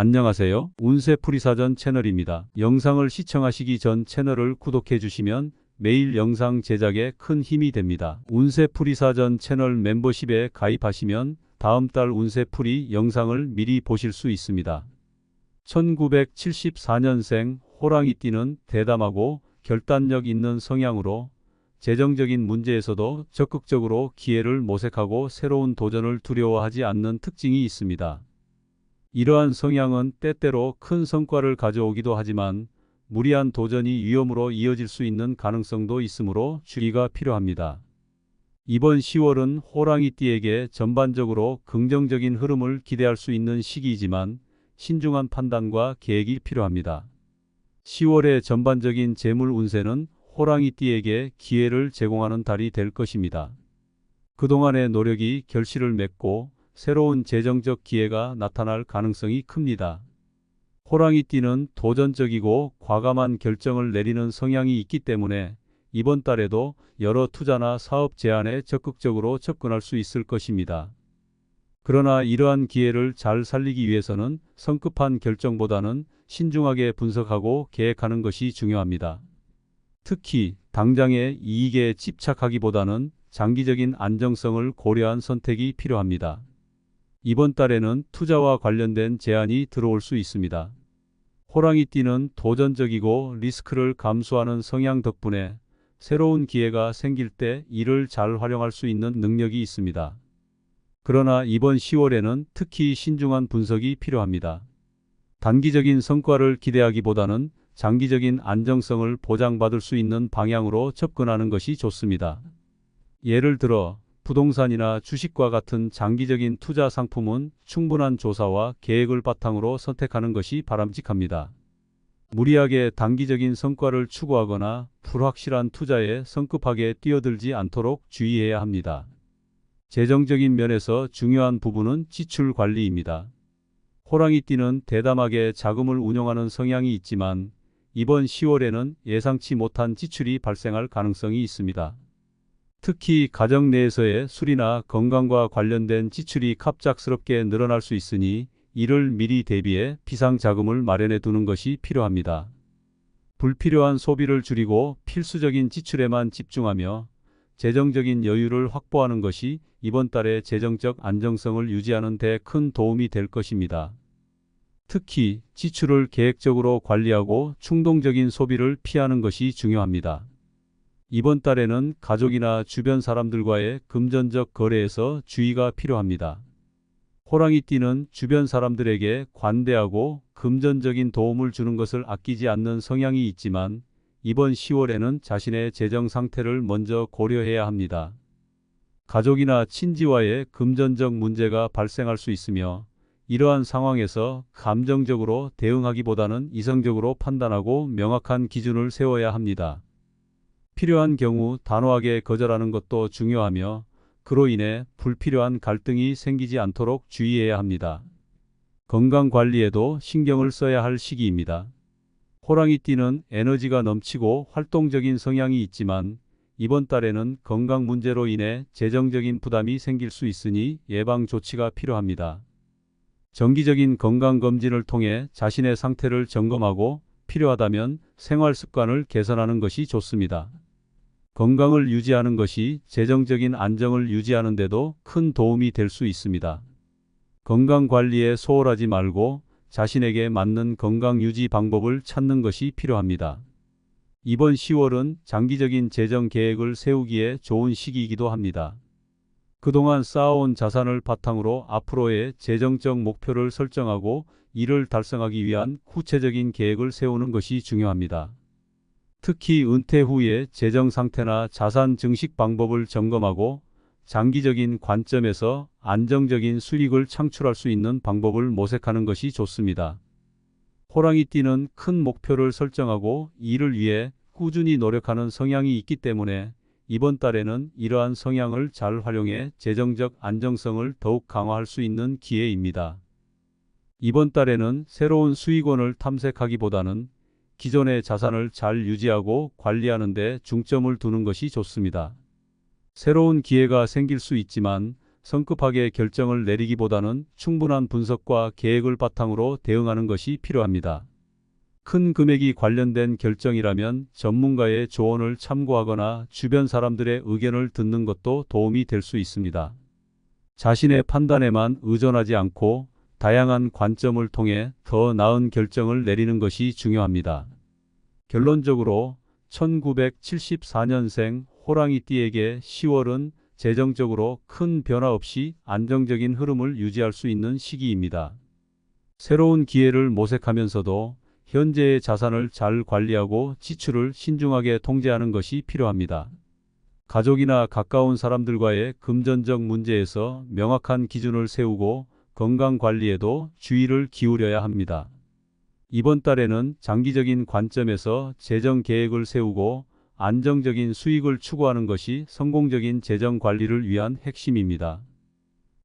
안녕하세요. 운세풀이사전 채널입니다. 영상을 시청하시기 전 채널을 구독해 주시면 매일 영상 제작에 큰 힘이 됩니다. 운세풀이사전 채널 멤버십에 가입하시면 다음 달 운세풀이 영상을 미리 보실 수 있습니다. 1974년생 호랑이띠는 대담하고 결단력 있는 성향으로 재정적인 문제에서도 적극적으로 기회를 모색하고 새로운 도전을 두려워하지 않는 특징이 있습니다. 이러한 성향은 때때로 큰 성과를 가져오기도 하지만 무리한 도전이 위험으로 이어질 수 있는 가능성도 있으므로 주의가 필요합니다. 이번 10월은 호랑이띠에게 전반적으로 긍정적인 흐름을 기대할 수 있는 시기이지만 신중한 판단과 계획이 필요합니다. 10월의 전반적인 재물 운세는 호랑이띠에게 기회를 제공하는 달이 될 것입니다. 그동안의 노력이 결실을 맺고 새로운 재정적 기회가 나타날 가능성이 큽니다. 호랑이띠는 도전적이고 과감한 결정을 내리는 성향이 있기 때문에 이번 달에도 여러 투자나 사업 제안에 적극적으로 접근할 수 있을 것입니다. 그러나 이러한 기회를 잘 살리기 위해서는 성급한 결정보다는 신중하게 분석하고 계획하는 것이 중요합니다. 특히 당장의 이익에 집착하기보다는 장기적인 안정성을 고려한 선택이 필요합니다. 이번 달에는 투자와 관련된 제안이 들어올 수 있습니다. 호랑이띠는 도전적이고 리스크를 감수하는 성향 덕분에 새로운 기회가 생길 때 이를 잘 활용할 수 있는 능력이 있습니다. 그러나 이번 10월에는 특히 신중한 분석이 필요합니다. 단기적인 성과를 기대하기보다는 장기적인 안정성을 보장받을 수 있는 방향으로 접근하는 것이 좋습니다. 예를 들어 부동산이나 주식과 같은 장기적인 투자 상품은 충분한 조사와 계획을 바탕으로 선택하는 것이 바람직합니다. 무리하게 단기적인 성과를 추구하거나 불확실한 투자에 성급하게 뛰어들지 않도록 주의해야 합니다. 재정적인 면에서 중요한 부분은 지출 관리입니다. 호랑이띠는 대담하게 자금을 운용하는 성향이 있지만 이번 10월에는 예상치 못한 지출이 발생할 가능성이 있습니다. 특히 가정 내에서의 술이나 건강과 관련된 지출이 갑작스럽게 늘어날 수 있으니 이를 미리 대비해 비상자금을 마련해 두는 것이 필요합니다. 불필요한 소비를 줄이고 필수적인 지출에만 집중하며 재정적인 여유를 확보하는 것이 이번 달의 재정적 안정성을 유지하는 데 큰 도움이 될 것입니다. 특히 지출을 계획적으로 관리하고 충동적인 소비를 피하는 것이 중요합니다. 이번 달에는 가족이나 주변 사람들과의 금전적 거래에서 주의가 필요합니다. 호랑이띠는 주변 사람들에게 관대하고 금전적인 도움을 주는 것을 아끼지 않는 성향이 있지만 이번 10월에는 자신의 재정 상태를 먼저 고려해야 합니다. 가족이나 친지와의 금전적 문제가 발생할 수 있으며 이러한 상황에서 감정적으로 대응하기보다는 이성적으로 판단하고 명확한 기준을 세워야 합니다. 필요한 경우 단호하게 거절하는 것도 중요하며 그로 인해 불필요한 갈등이 생기지 않도록 주의해야 합니다. 건강 관리에도 신경을 써야 할 시기입니다. 호랑이띠는 에너지가 넘치고 활동적인 성향이 있지만 이번 달에는 건강 문제로 인해 재정적인 부담이 생길 수 있으니 예방 조치가 필요합니다. 정기적인 건강검진을 통해 자신의 상태를 점검하고 필요하다면 생활 습관을 개선하는 것이 좋습니다. 건강을 유지하는 것이 재정적인 안정을 유지하는 데도 큰 도움이 될 수 있습니다. 건강 관리에 소홀하지 말고 자신에게 맞는 건강 유지 방법을 찾는 것이 필요합니다. 이번 10월은 장기적인 재정 계획을 세우기에 좋은 시기이기도 합니다. 그동안 쌓아온 자산을 바탕으로 앞으로의 재정적 목표를 설정하고 이를 달성하기 위한 구체적인 계획을 세우는 것이 중요합니다. 특히 은퇴 후의 재정 상태나 자산 증식 방법을 점검하고 장기적인 관점에서 안정적인 수익을 창출할 수 있는 방법을 모색하는 것이 좋습니다. 호랑이띠는 큰 목표를 설정하고 이를 위해 꾸준히 노력하는 성향이 있기 때문에 이번 달에는 이러한 성향을 잘 활용해 재정적 안정성을 더욱 강화할 수 있는 기회입니다. 이번 달에는 새로운 수익원을 탐색하기보다는 기존의 자산을 잘 유지하고 관리하는 데 중점을 두는 것이 좋습니다. 새로운 기회가 생길 수 있지만 성급하게 결정을 내리기보다는 충분한 분석과 계획을 바탕으로 대응하는 것이 필요합니다. 큰 금액이 관련된 결정이라면 전문가의 조언을 참고하거나 주변 사람들의 의견을 듣는 것도 도움이 될 수 있습니다. 자신의 판단에만 의존하지 않고 다양한 관점을 통해 더 나은 결정을 내리는 것이 중요합니다. 결론적으로 1974년생 호랑이띠에게 10월은 재정적으로 큰 변화 없이 안정적인 흐름을 유지할 수 있는 시기입니다. 새로운 기회를 모색하면서도 현재의 자산을 잘 관리하고 지출을 신중하게 통제하는 것이 필요합니다. 가족이나 가까운 사람들과의 금전적 문제에서 명확한 기준을 세우고 건강 관리에도 주의를 기울여야 합니다. 이번 달에는 장기적인 관점에서 재정 계획을 세우고 안정적인 수익을 추구하는 것이 성공적인 재정 관리를 위한 핵심입니다.